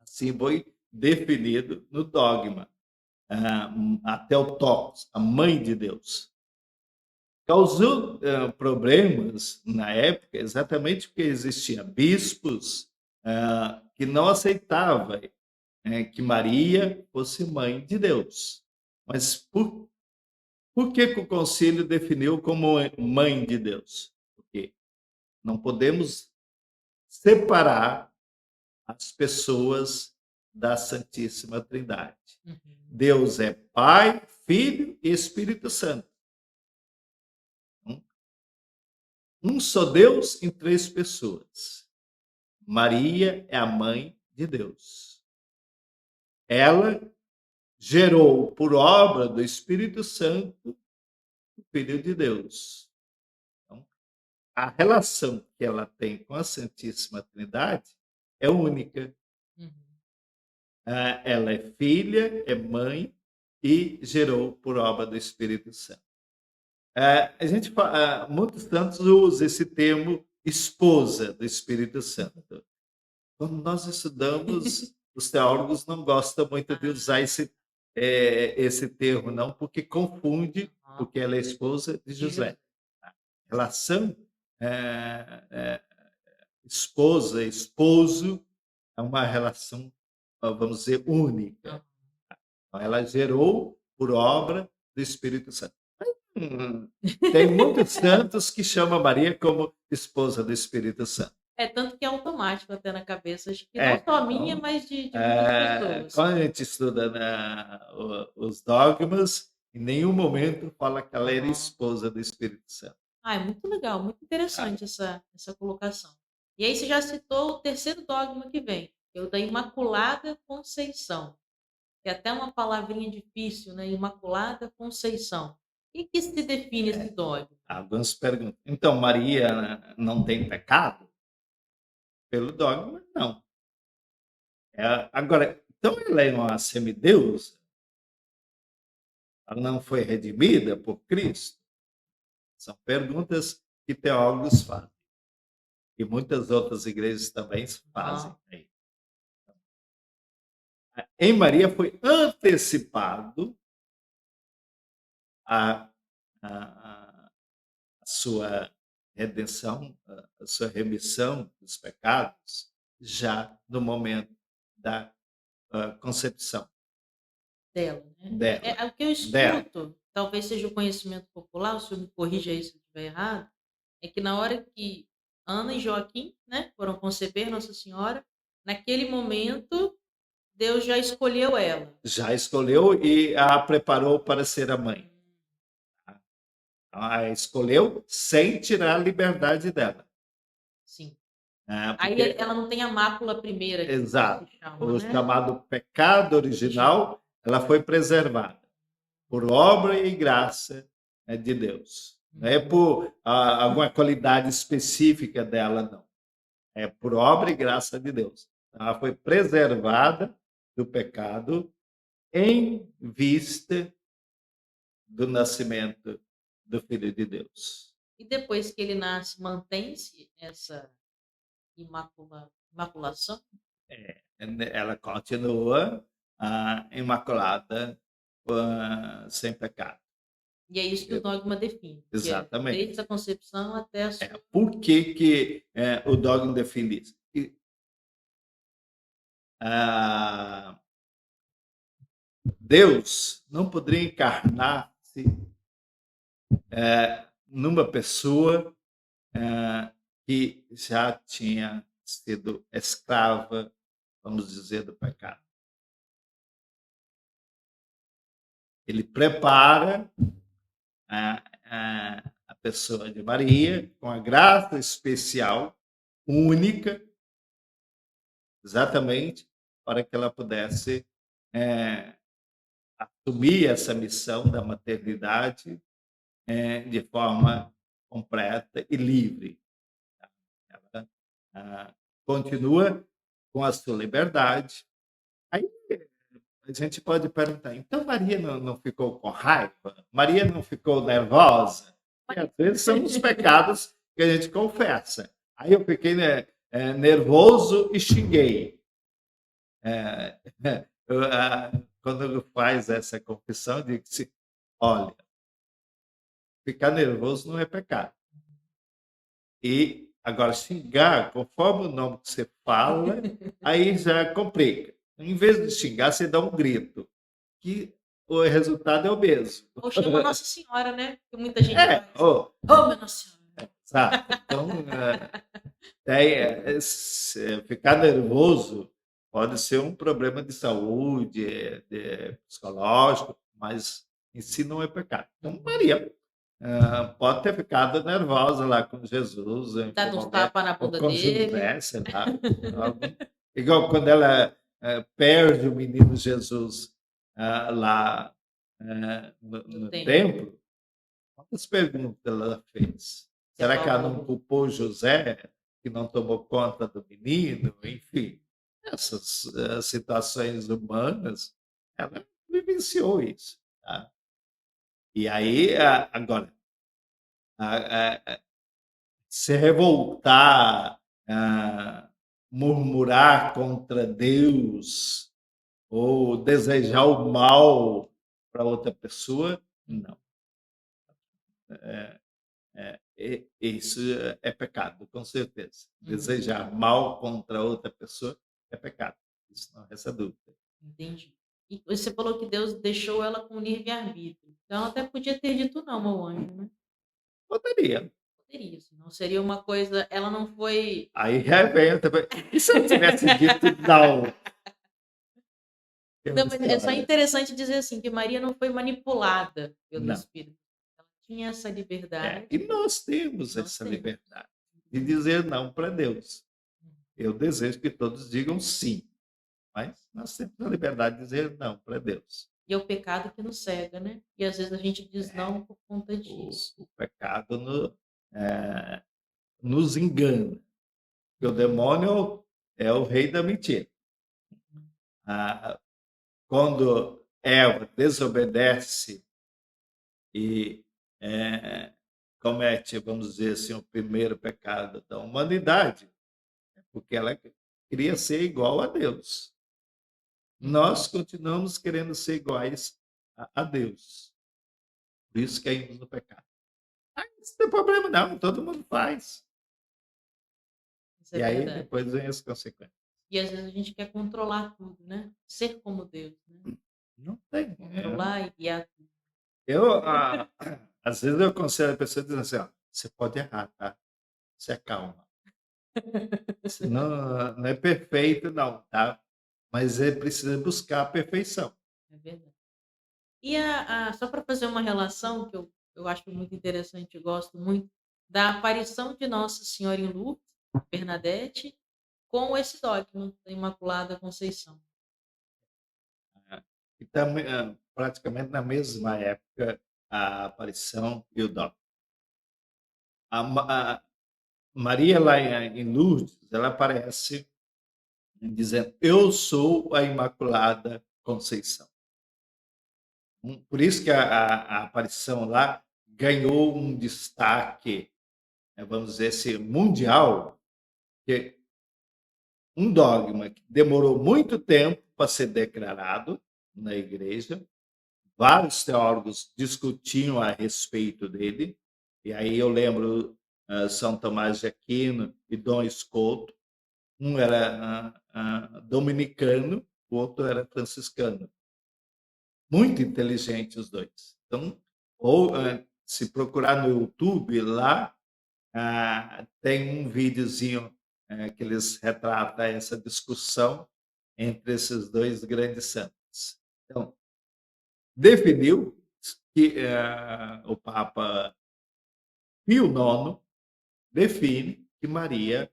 Assim foi definido no dogma, a Theotokos, a mãe de Deus. Causou problemas na época, exatamente porque existiam bispos que não aceitavam que Maria fosse mãe de Deus. Mas por que o concílio definiu como mãe de Deus? Porque não podemos separar as pessoas da Santíssima Trindade. Deus é Pai, Filho e Espírito Santo. Um só Deus em três pessoas. Maria é a mãe de Deus. Ela gerou, por obra do Espírito Santo, o Filho de Deus. Então, a relação que ela tem com a Santíssima Trindade é única. Ela é filha, é mãe e gerou por obra do Espírito Santo. A gente, muitos santos usam esse termo esposa do Espírito Santo. Quando nós estudamos, os teólogos não gostam muito de usar esse termo, não, porque confunde, porque ela é esposa de José. A relação esposa, esposo, é uma relação, vamos dizer, única. Ela gerou por obra do Espírito Santo. Tem muitos santos que chamam Maria como esposa do Espírito Santo. Tanto que é automático até na cabeça, acho que não só minha, mas de muitas pessoas. Quando a gente estuda os dogmas, em nenhum momento fala que ela era esposa do Espírito Santo. É muito legal, muito interessante essa colocação. E aí você já citou o terceiro dogma que vem, que é o da Imaculada Conceição. Que é até uma palavrinha difícil, né? Imaculada Conceição. O que se define esse dogma? Alguns perguntam, então Maria não tem pecado? Pelo dogma, não. Agora, então ela é uma semideusa? Ela não foi redimida por Cristo? São perguntas que teólogos fazem. E muitas outras igrejas também fazem. Em Maria foi antecipado a sua redenção, a sua remissão dos pecados, já no momento da concepção Dela, né? dela. O que eu escuto, talvez seja o conhecimento popular, o senhor me corrija aí se eu estiver errado, é que na hora que Ana e Joaquim, né, foram conceber Nossa Senhora, naquele momento, Deus já escolheu ela. Já escolheu e a preparou para ser a mãe. A escolheu sem tirar a liberdade dela. Sim. Porque... Aí ela não tem a mácula primeira. Exato. Chama, o né? chamado pecado original, ela foi preservada por obra e graça de Deus. Não é por alguma qualidade específica dela, não. É por obra e graça de Deus. Ela foi preservada do pecado em vista do nascimento do Filho de Deus. E depois que ele nasce, mantém-se essa imaculação? Ela continua imaculada, sem pecado. E é isso que o dogma define. Exatamente. Desde a concepção até a sua... Por que o dogma define isso? Deus não poderia encarnar-se numa pessoa que já tinha sido escrava, vamos dizer, do pecado. Ele prepara a pessoa de Maria com a graça especial, única, exatamente para que ela pudesse eh, assumir essa missão da maternidade de forma completa e livre. Ela continua com a sua liberdade. Aí a gente pode perguntar, então Maria não ficou com raiva? Maria não ficou nervosa? E às vezes são os pecados que a gente confessa. Aí eu fiquei, né, nervoso e xinguei. É, quando faz essa confissão, diz-se, olha, ficar nervoso não é pecado. E agora xingar, conforme o nome que você fala, aí já complica. Em vez de xingar, você dá um grito, que o resultado é o mesmo. Ou chama Nossa Senhora, né? Que muita gente É, faz. Ô, minha Nossa Senhora. exato. Então, ficar nervoso pode ser um problema de saúde, psicológico, mas em si não é pecado. Então, Maria pode ter ficado nervosa lá com Jesus, Dá uns tapas na ou bunda com dele. José, sei lá. Igual quando ela perde o menino Jesus lá no templo, quantas perguntas ela fez? Será que ela não culpou José, que não tomou conta do menino? Enfim, essas situações humanas, ela vivenciou isso. Tá? E aí, agora, se revoltar, murmurar contra Deus ou desejar o mal para outra pessoa, não. Isso é pecado, com certeza. Desejar mal contra outra pessoa é pecado. Isso não resta dúvida. Entendi. E você falou que Deus deixou ela com livre-arbítrio. Então ela até podia ter dito não ao anjo, né? Poderia. Poderia, senão seria uma coisa. Ela não foi. Aí já vem também. E se eu tivesse dito não? Não, mas é só interessante dizer assim, que Maria não foi manipulada pelo Não. Espírito. Ela tinha essa É, liberdade. e nós temos Nós essa temos. liberdade de dizer não para Deus. Eu desejo que todos digam sim, mas nós temos a liberdade de dizer não para Deus. E é o pecado que nos cega, né? E às vezes a gente diz não por conta disso. O pecado nos engana. Porque o demônio é o rei da mentira. Quando Eva desobedece e comete, vamos dizer assim, o primeiro pecado da humanidade, porque ela queria ser igual a Deus. Nós continuamos querendo ser iguais a Deus. Por isso caímos no pecado. Não tem problema não, todo mundo faz. Isso é E aí verdade. depois vem as consequências. E às vezes a gente quer controlar tudo, né? Ser como Deus, né? Não tem. Controlar e guiar tudo. Às vezes eu aconselho a pessoa dizendo assim, ó, você pode errar, tá? Se acalma. Você não é perfeito, não, tá? Mas é preciso buscar a perfeição. É verdade. E só para fazer uma relação que eu acho muito interessante e gosto muito, da aparição de Nossa Senhora em Lourdes, Bernadette, com esse dogma da Imaculada Conceição. E também, praticamente na mesma época, a aparição e o dom. A Maria, lá em Lourdes, ela aparece dizendo: Eu sou a Imaculada Conceição. Por isso que a aparição lá ganhou um destaque, vamos dizer assim, mundial, que um dogma que demorou muito tempo para ser declarado na igreja, vários teólogos discutiam a respeito dele, e aí eu lembro São Tomás de Aquino e Dom Escoto, um era dominicano, o outro era franciscano. Muito inteligentes os dois. Então, ou se procurar no YouTube lá, tem um videozinho que eles retratam essa discussão entre esses dois grandes santos. Então, definiu que o Papa Pio IX define que Maria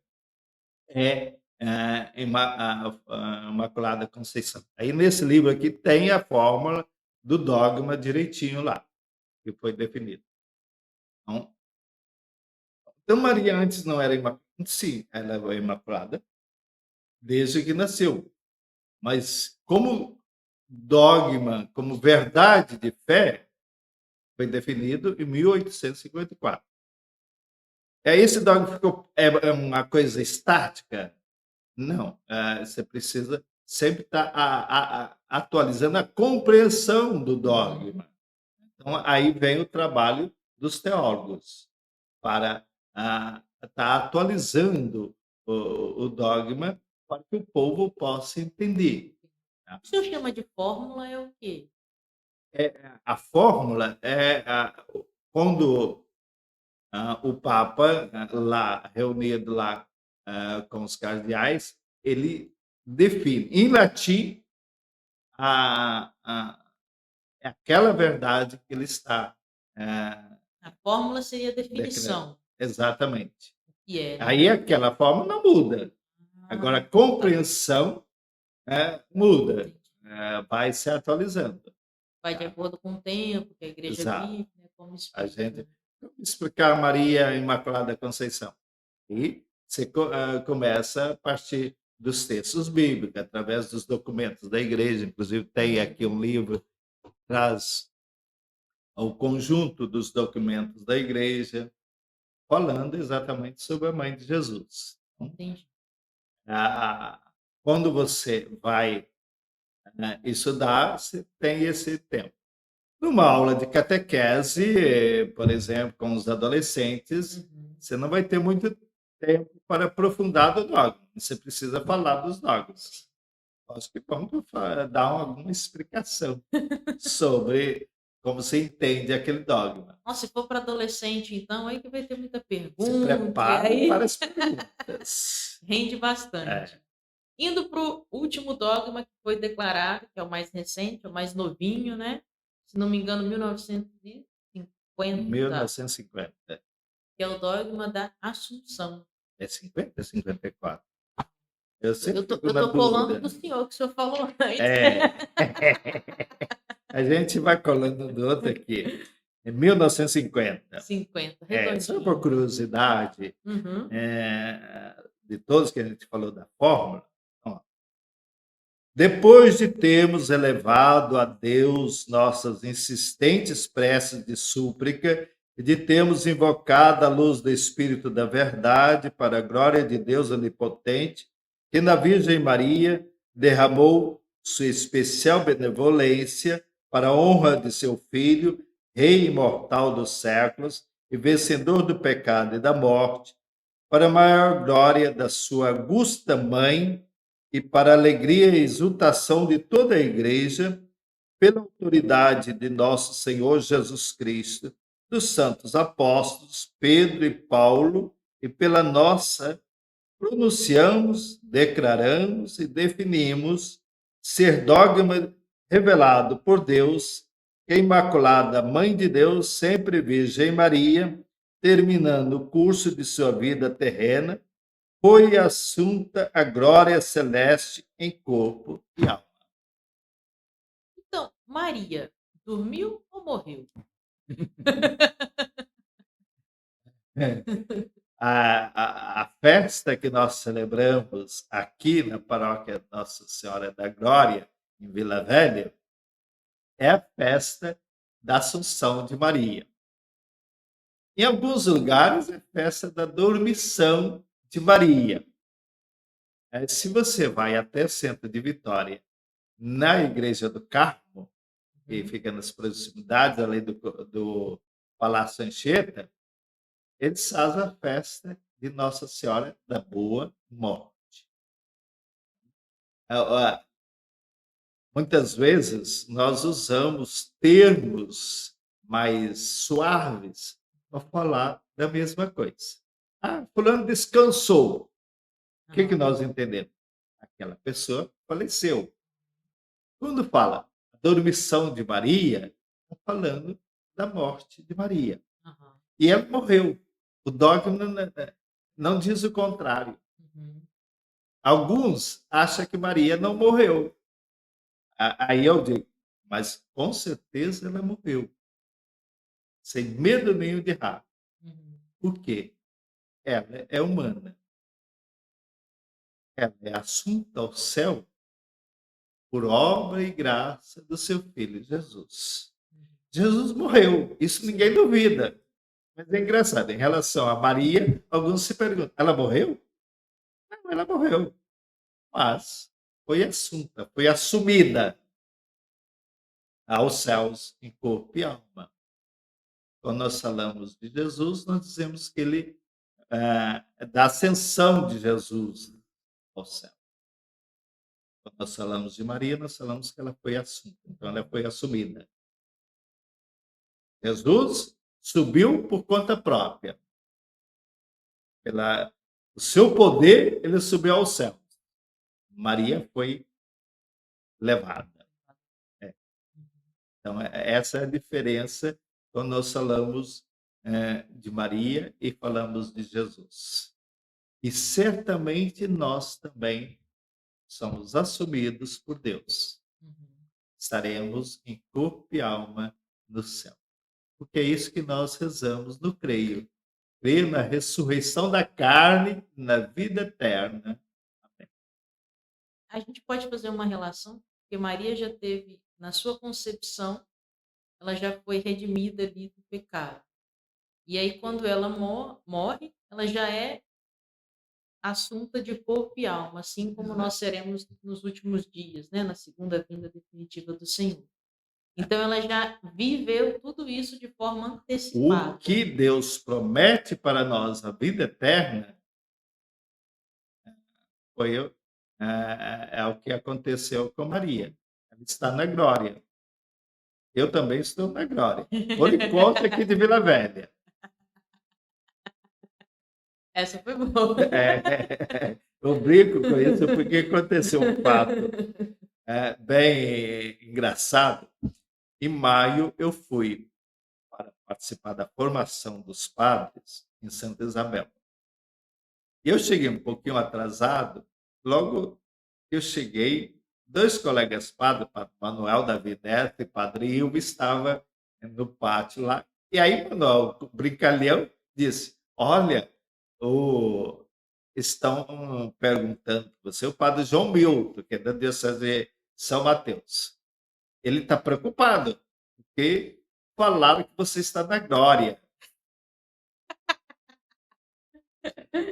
é a Imaculada Conceição. Aí nesse livro aqui tem a fórmula do dogma direitinho lá, que foi definido. Então Maria antes não era imaculada? Sim, ela é imaculada desde que nasceu. Mas como dogma, como verdade de fé, foi definido em 1854. Esse dogma é uma coisa estática? Não, você precisa sempre estar atualizando a compreensão do dogma. Então, aí vem o trabalho dos teólogos para estar atualizando o dogma para que o povo possa entender. O que o senhor chama de fórmula é o quê? A fórmula é quando o Papa, lá reunido lá com os cardeais, ele define em latim aquela verdade que ele está A fórmula seria a declarando. definição, Exatamente. que é, né? Aí aquela forma não muda. Agora, a compreensão muda, Entendi. vai se atualizando. Vai de acordo com o tempo que a igreja Exato. vive, né? Como A explica, gente né? explicar Maria Imaculada Conceição. E você começa a partir dos textos bíblicos, através dos documentos da igreja. Inclusive, tem aqui um livro que traz o conjunto dos documentos da igreja, falando exatamente sobre a mãe de Jesus. Entendi. Quando você vai estudar, você tem esse tempo. Numa aula de catequese, por exemplo, com os adolescentes, você não vai ter muito tempo para aprofundar do dogma. Você precisa falar dos dogmas. Acho que vamos dar alguma explicação sobre como você entende aquele dogma. Nossa, se for para adolescente, então, aí que vai ter muita Se pergunta, prepara aí para as perguntas. rende bastante. Indo para o último dogma que foi declarado, que é o mais recente, o mais novinho, né? Se não me engano, 1950, 1950. que é o dogma da Assunção. É 50 ou 54? Eu sempre Eu tô fico na colando dúvida. do senhor, que o senhor falou antes. A gente vai colando do outro aqui. Em 1950. 50, Só redondinho. por curiosidade, Uhum. de todos que a gente falou da fórmula, ó, depois de termos elevado a Deus nossas insistentes preces de súplica e de termos invocado a luz do Espírito da Verdade para a glória de Deus Onipotente, que na Virgem Maria derramou sua especial benevolência para a honra de seu Filho, Rei imortal dos séculos e vencedor do pecado e da morte, para a maior glória da sua augusta mãe e para a alegria e exultação de toda a Igreja, pela autoridade de nosso Senhor Jesus Cristo, dos santos apóstolos Pedro e Paulo, e pela nossa, pronunciamos, declaramos e definimos ser dogma revelado por Deus que a Imaculada Mãe de Deus, sempre Virgem Maria, terminando o curso de sua vida terrena, foi assunta à glória celeste em corpo e alma. Então, Maria, dormiu ou morreu? A festa que nós celebramos aqui na paróquia Nossa Senhora da Glória, em Vila Velha, é a festa da Assunção de Maria. Em alguns lugares é festa da Dormição de Maria. Se você vai até o centro de Vitória, na Igreja do Carmo, que fica nas proximidades ali do Palácio Anchieta, eles fazem a festa de Nossa Senhora da Boa Morte. Muitas vezes nós usamos termos mais suaves para falar da mesma coisa. Fulano descansou. O que nós entendemos? Aquela pessoa faleceu. Quando fala dormição de Maria, está falando da morte de Maria. Aham. E ela morreu. O dogma não diz o contrário. Uhum. Alguns acham que Maria não morreu. Aí eu digo, mas com certeza ela morreu, sem medo nenhum de errar. Uhum. Por quê? Ela é humana. Ela é assunta ao céu por obra e graça do seu Filho Jesus. Jesus morreu, isso ninguém duvida. Mas é engraçado, em relação a Maria, alguns se perguntam, ela morreu? Não, ela morreu, mas foi assunta, foi assumida aos céus em corpo e alma. Quando nós falamos de Jesus, nós dizemos que ele é da ascensão de Jesus ao céu. Quando nós falamos de Maria, nós falamos que ela foi assunta, então ela foi assumida. Jesus subiu por conta própria. Pela o seu poder, ele subiu ao céu. Maria foi levada. É. Então, essa é a diferença quando nós falamos de Maria e falamos de Jesus. E certamente nós também somos assumidos por Deus. Uhum. Estaremos em corpo e alma no céu. Porque é isso que nós rezamos no creio. Creio na ressurreição da carne, na vida eterna. Amém. A gente pode fazer uma relação, porque Maria já teve, na sua concepção, ela já foi redimida ali do pecado. E aí, quando ela morre, ela já é assunta de corpo e alma, assim como nós seremos nos últimos dias, né? Na segunda vinda definitiva do Senhor. Então, ela já viveu tudo isso de forma O antecipada. que Deus promete para nós, a vida eterna, foi o que aconteceu com Maria. Ela está na glória. Eu também estou na glória. Por enquanto, aqui de Vila Velha. Essa foi boa. Eu brinco com isso porque aconteceu um fato bem engraçado. Em maio, eu fui para participar da formação dos padres em Santa Isabel. Eu cheguei um pouquinho atrasado. Logo que eu cheguei, dois colegas padres, Padre Manuel Davi Neto e Padre Ilvo, estavam no pátio lá. E aí, Manuel, o brincalhão, disse: Olha, estão perguntando para você, o Padre João Milton, que é da Diocese de São Mateus. Ele está preocupado, porque falaram que você está na glória.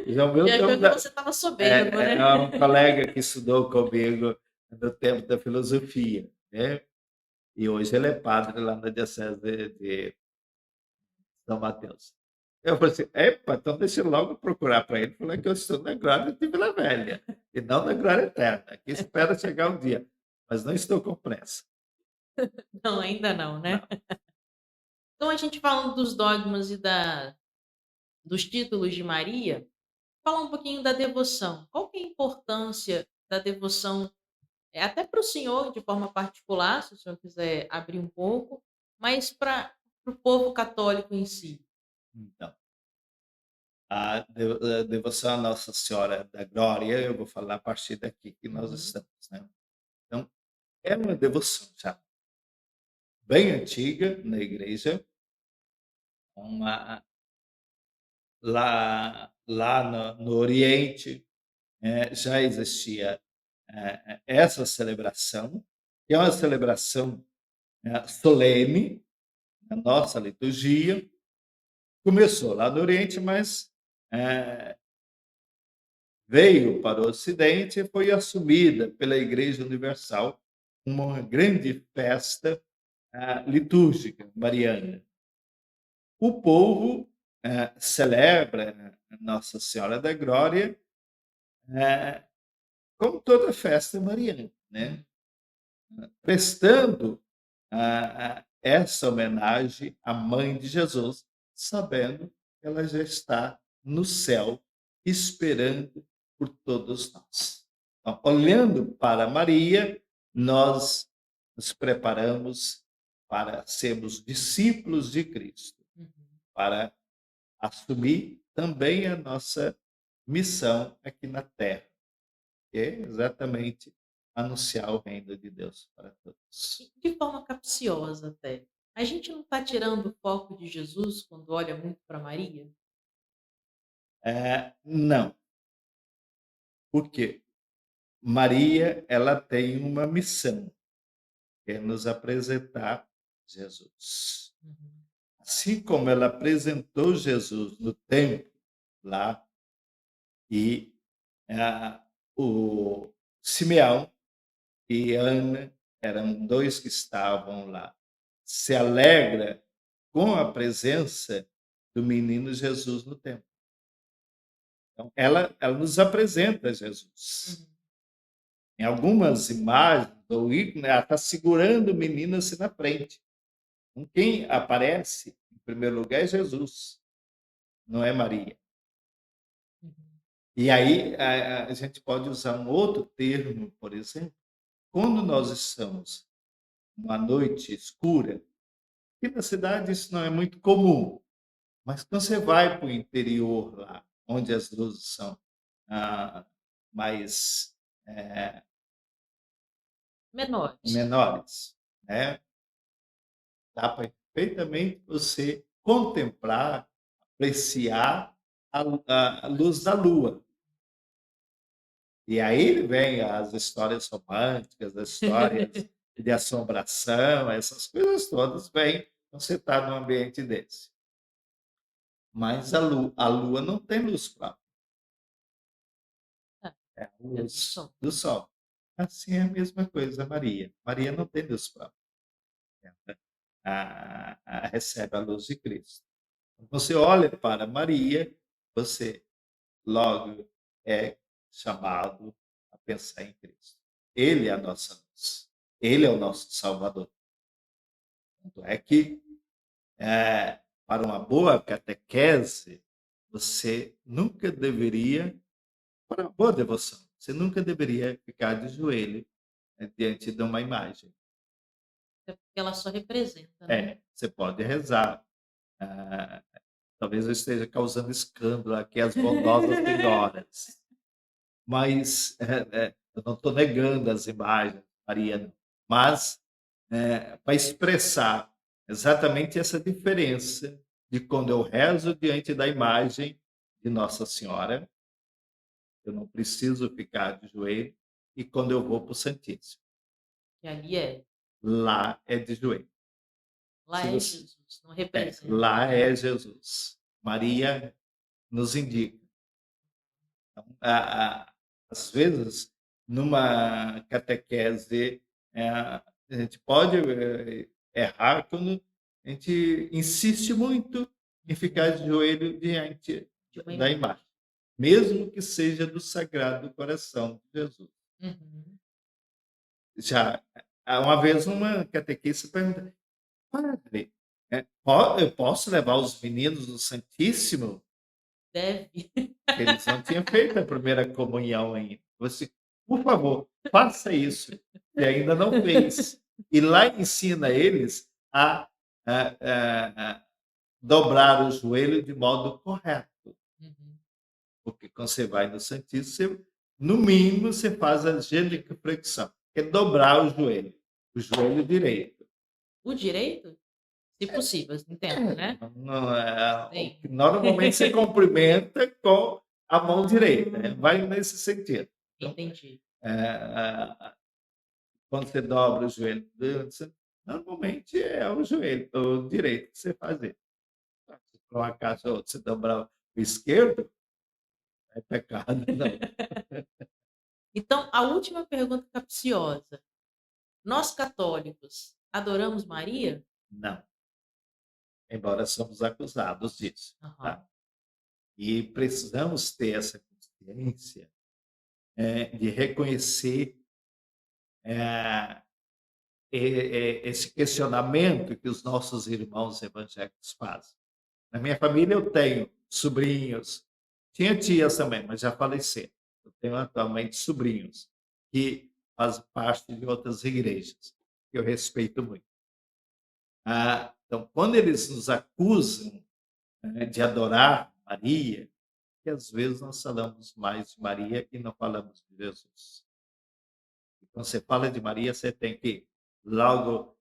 João E Milton achou que você estava soberbo, né? é um colega que estudou comigo no tempo da filosofia, né? E hoje ele é padre lá na Diocese de São Mateus. Eu falei assim, epa, então deixa eu logo procurar para ele, falar que eu estou na glória de Vila Velha, e não na glória eterna, que espera chegar um dia, mas não estou com pressa. Não, ainda não, né? Não. Então, a gente falando dos dogmas e dos títulos de Maria, fala um pouquinho da devoção. Qual que é a importância da devoção, até para o senhor, de forma particular, se o senhor quiser abrir um pouco, mas para o povo católico em si? Então, a devoção à Nossa Senhora da Glória, eu vou falar a partir daqui que nós Uhum. estamos, né? Então, é uma devoção já bem antiga na igreja, uma, lá no Oriente já existia essa celebração, que é uma celebração solene, a nossa liturgia. Começou lá no Oriente, mas veio para o Ocidente e foi assumida pela Igreja Universal uma grande festa litúrgica mariana. O povo celebra Nossa Senhora da Glória como toda festa mariana, né? Prestando essa homenagem à mãe de Jesus, sabendo que ela já está no céu, esperando por todos nós. Então, olhando para Maria, nós nos preparamos para sermos discípulos de Cristo, Uhum. para assumir também a nossa missão aqui na Terra, que é exatamente anunciar o reino de Deus para todos. E de forma capciosa até. A gente não está tirando o foco de Jesus quando olha muito para Maria? Não, porque Maria ela tem uma missão, que é nos apresentar Jesus. Uhum. Assim como ela apresentou Jesus no templo, lá, e ah, o Simeão e Ana eram dois que estavam lá. Se alegra com a presença do menino Jesus no templo. Então, ela nos apresenta Jesus. Uhum. Em algumas imagens, ou ícones, ela está segurando o menino assim na frente. Então, quem aparece, em primeiro lugar, é Jesus, não é Maria. Uhum. E aí a gente pode usar um outro termo, por exemplo, quando nós estamos numa noite escura, aqui na cidade isso não é muito comum, mas quando você vai para o interior lá, onde as luzes são mais Menores. menores, né? Dá para perfeitamente você contemplar, apreciar a luz da lua. E aí vem as histórias românticas, as histórias de assombração, essas coisas todas vêm quando você está num ambiente desse. Mas a lua não tem luz própria, É, é a é do luz som. do sol. Assim é a mesma coisa, Maria. Maria não tem luz própria, recebe a luz de Cristo. Você olha para Maria, você logo é chamado a pensar em Cristo. Ele é a nossa luz. Ele é o nosso Salvador. Tanto é que, para uma boa catequese, você nunca deveria, para uma boa devoção, você nunca deveria ficar de joelho diante de uma imagem. É porque ela só representa, né? Você pode rezar. ah, Talvez eu esteja causando escândalo aqui às bondosas senhoras. Mas eu não estou negando as imagens, Maria, não. Mas para expressar exatamente essa diferença de quando eu rezo diante da imagem de Nossa Senhora, eu não preciso ficar de joelho, e quando eu vou para o Santíssimo, Que ali é. lá é de joelho. Lá Se é você, Jesus, não representa. lá é Jesus. Maria nos indica. Então, às vezes, numa catequese, a gente pode errar quando a gente insiste muito em ficar de joelho diante De uma da imagem. imagem, mesmo que seja do Sagrado Coração de Jesus. Uhum. Já uma vez uma catequista pergunta, padre, eu posso levar os meninos no Santíssimo? Deve. Eles não tinham feito a primeira comunhão ainda. Você, por favor, faça isso. E ainda não fez. E lá ensina eles a dobrar o joelho de modo correto. Uhum. Porque quando você vai no Santíssimo, no mínimo você faz a genuflexão, que é dobrar o joelho direito. O direito? Se possível, entendo, né? Não, Sim. normalmente você cumprimenta com a mão direita, né? Vai nesse sentido. Então, Entendi. quando você dobra o joelho, normalmente é o joelho, o direito que você fazer. Se por um acaso você dobrar o esquerdo, é pecado, não. Então, a última pergunta capciosa. Nós católicos adoramos Maria? Não, embora somos acusados disso, Aham. tá? E precisamos ter essa consciência de reconhecer eh, esse questionamento que os nossos irmãos evangélicos fazem. Na minha família eu tenho sobrinhos, tinha tias também, mas já faleceram. Eu tenho atualmente sobrinhos que fazem parte de outras igrejas. que eu respeito muito. Então, quando eles nos acusam, de adorar Maria, que às vezes nós falamos mais de Maria e não falamos de Jesus. E quando você fala de Maria, você tem que logo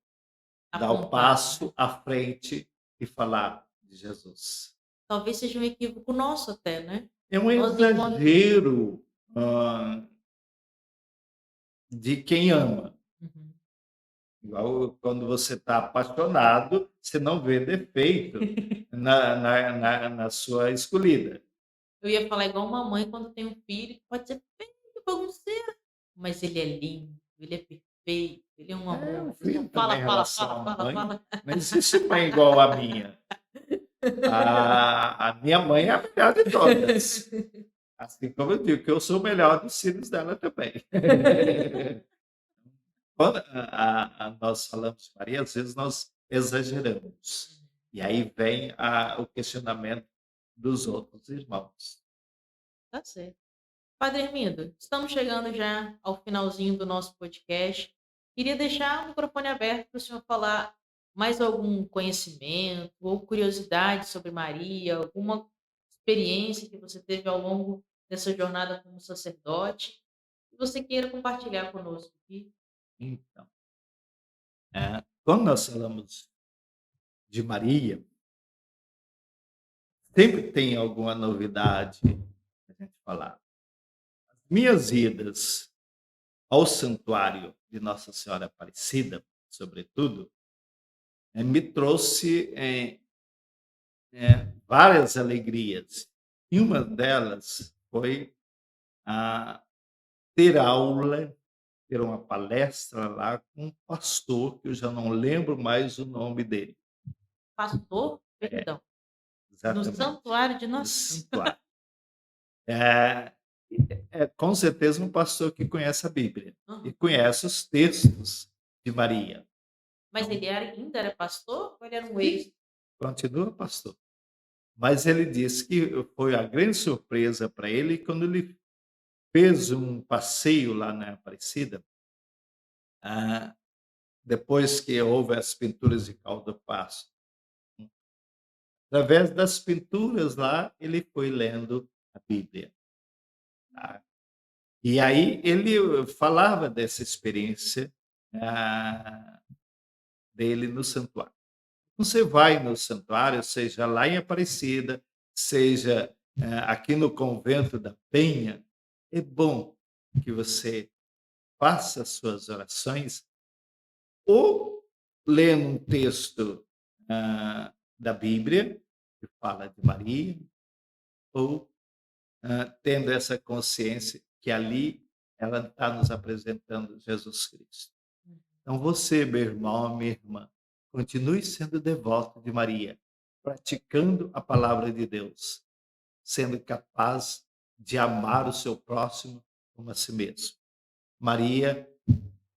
dar o Apontar. passo à frente e falar de Jesus. Talvez seja um equívoco nosso até, né? É um Nós enquanto exagero, de quem ama. Uhum. Igual quando você está apaixonado, você não vê defeito na sua escolhida. Eu ia falar igual uma mãe quando tem um filho que pode ser feio, bagunceiro, mas ele é lindo, ele é perfeito, ele é um amor. O filho também Fala, em fala, relação fala, à fala, mãe, fala. não existe mãe igual a minha. A minha mãe é a melhor de todas. Assim como eu digo que eu sou o melhor dos filhos dela também. Quando nós falamos de Maria, às vezes nós exageramos. E aí vem o questionamento dos outros irmãos. Tá certo. Padre Hermindo, estamos chegando já ao finalzinho do nosso podcast. Queria deixar o microfone aberto para o senhor falar mais algum conhecimento ou curiosidade sobre Maria, alguma experiência que você teve ao longo dessa jornada como sacerdote, que você queira compartilhar conosco aqui. Então, quando nós falamos de Maria, sempre tem alguma novidade para a gente falar. As minhas idas ao santuário de Nossa Senhora Aparecida, sobretudo, me trouxe várias alegrias. E uma delas foi ter aula, ter uma palestra lá com um pastor, que eu já não lembro mais o nome dele. Pastor, É, perdão, no exatamente. santuário de No Nossa santuário. Com certeza um pastor que conhece a Bíblia e Uhum. conhece os textos de Maria. Mas ele ainda era pastor ou ele era um ex? Continua pastor. Mas ele disse que foi a grande surpresa para ele quando ele fez um passeio lá na Aparecida, depois que houve as pinturas de Caldo-Passo. Através das pinturas lá, ele foi lendo a Bíblia. Tá? E aí ele falava dessa experiência dele no santuário. Você vai no santuário, seja lá em Aparecida, seja aqui no convento da Penha, é bom que você faça as suas orações ou lendo um texto da Bíblia, que fala de Maria, ou tendo essa consciência que ali ela está nos apresentando Jesus Cristo. Então você, meu irmão, minha irmã, continue sendo devoto de Maria, praticando a palavra de Deus, sendo capaz de amar o seu próximo como a si mesmo. Maria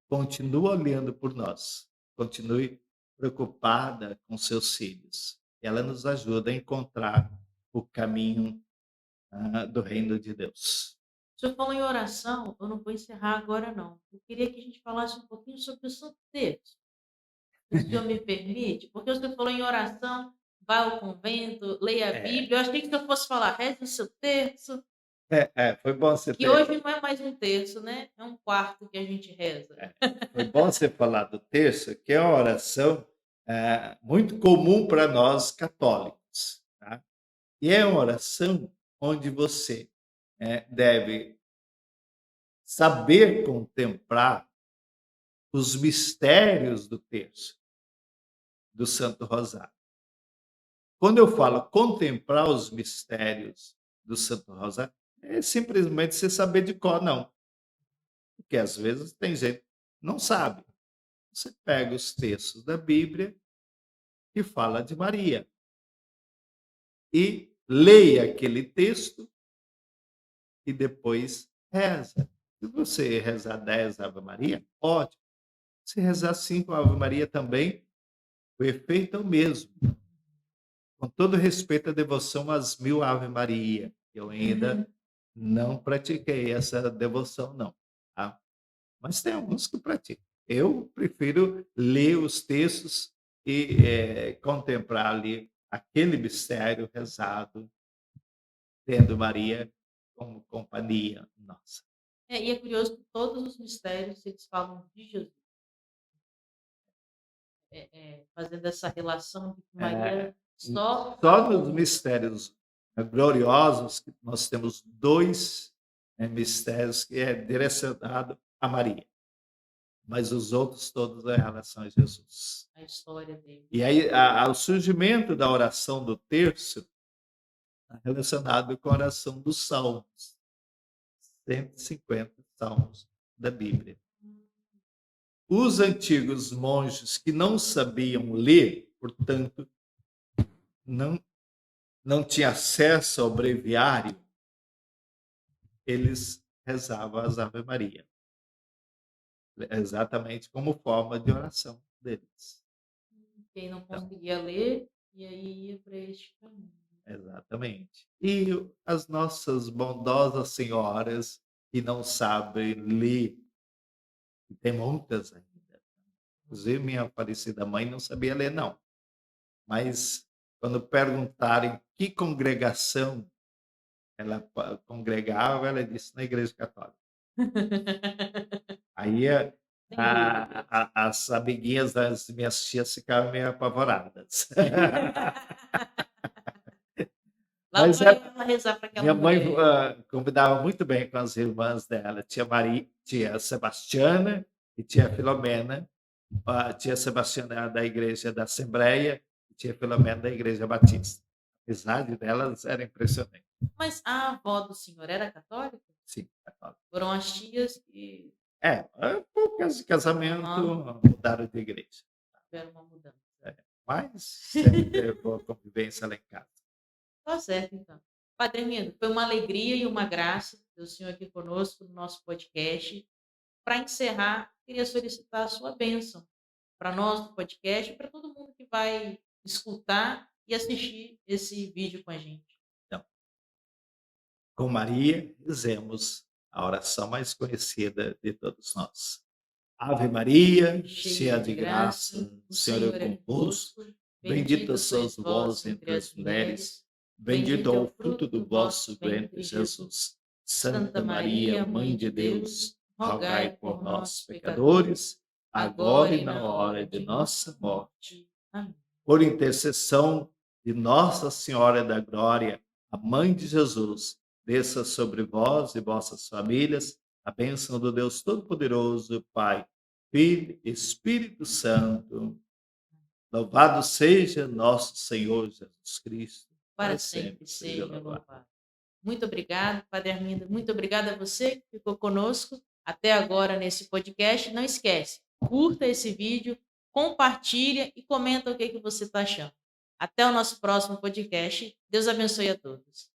continua olhando por nós, continue preocupada com seus filhos. Ela nos ajuda a encontrar o caminho do reino de Deus. O senhor falou em oração, eu não vou encerrar agora não. Eu queria que a gente falasse um pouquinho sobre o Santo Terço. Se o senhor me permite, porque o senhor falou em oração, vá ao convento, leia a É, Bíblia. Eu achei que o senhor fosse falar, reze o seu terço, foi bom você que hoje não é mais um terço, né? É um quarto que a gente reza. foi bom você falar do terço, que é uma oração muito comum para nós católicos. Tá? E é uma oração onde você deve saber contemplar os mistérios do terço, do Santo Rosário. Quando eu falo contemplar os mistérios do Santo Rosário, é simplesmente você saber de cor, não. Porque às vezes tem gente que não sabe. Você pega os textos da Bíblia que fala de Maria e leia aquele texto e depois reza. Se você rezar 10 Ave Maria, ótimo. Se rezar 5 Ave Maria também, o efeito é o mesmo. Com todo respeito à devoção às 1000 Ave Maria, eu ainda não pratiquei essa devoção, não. Tá? Mas tem alguns que praticam. Eu prefiro ler os textos e contemplar ali aquele mistério rezado, tendo Maria como companhia nossa. E é curioso que todos os mistérios eles falam de Jesus, fazendo essa relação de que É, Maria só só nos mistérios gloriosos que nós temos dois mistérios que é direcionado a Maria, mas os outros todos é em relação a Jesus. a história dele. E aí o surgimento da oração do terço está relacionado com a oração dos Salmos, 150 Salmos da Bíblia. Os antigos monges que não sabiam ler, portanto, não, não tinham acesso ao breviário, eles rezavam as Ave Maria, exatamente como forma de oração deles. Quem não Então, conseguia ler, e aí ia para este caminho. exatamente. E as nossas bondosas senhoras que não sabem ler, e tem muitas ainda. Inclusive, minha falecida mãe não sabia ler, não. Mas quando perguntarem que congregação ela congregava, ela disse na Igreja Católica. Aí Sem dúvida. as amiguinhas das minhas tias ficaram meio apavoradas. Lá Mas vai ela rezar para aquela minha mãe mulher. combinava muito bem com as irmãs dela. Tia Maria, tia Sebastiana e tia Filomena. A tia Sebastiana era da Igreja da Assembleia e tia Filomena da Igreja Batista. A amizade delas era impressionante. Mas a avó do senhor era católica? Sim, católica. Foram as tias que Por causa de casamento, Aham. mudaram de igreja. tiveram uma mudança. Mas sempre teve boa convivência lá em casa. Tá certo, então. Padre Armindo, foi uma alegria e uma graça ter o senhor aqui conosco no nosso podcast. Para encerrar, queria solicitar a sua bênção para nós do podcast e para todo mundo que vai escutar e assistir esse vídeo com a gente. Então, com Maria, rezemos a oração mais conhecida de todos nós. Ave Maria, cheia de graça, o Senhor é convosco. Bendita sois vós entre as mulheres, bendito é o fruto do vosso ventre, Jesus. Santa Maria, Mãe de Deus, rogai por nós, pecadores, agora e na hora de nossa morte. Amém. Por intercessão de Nossa Senhora da Glória, a Mãe de Jesus, desça sobre vós e vossas famílias a bênção do Deus Todo-Poderoso, Pai, Filho e Espírito Santo. Louvado seja nosso Senhor Jesus Cristo. Para sempre seja louvado. Muito obrigado, Padre Armindo. Muito obrigada a você que ficou conosco até agora nesse podcast. Não esquece, curta esse vídeo, compartilha e comenta o que você está achando. Até o nosso próximo podcast. Deus abençoe a todos.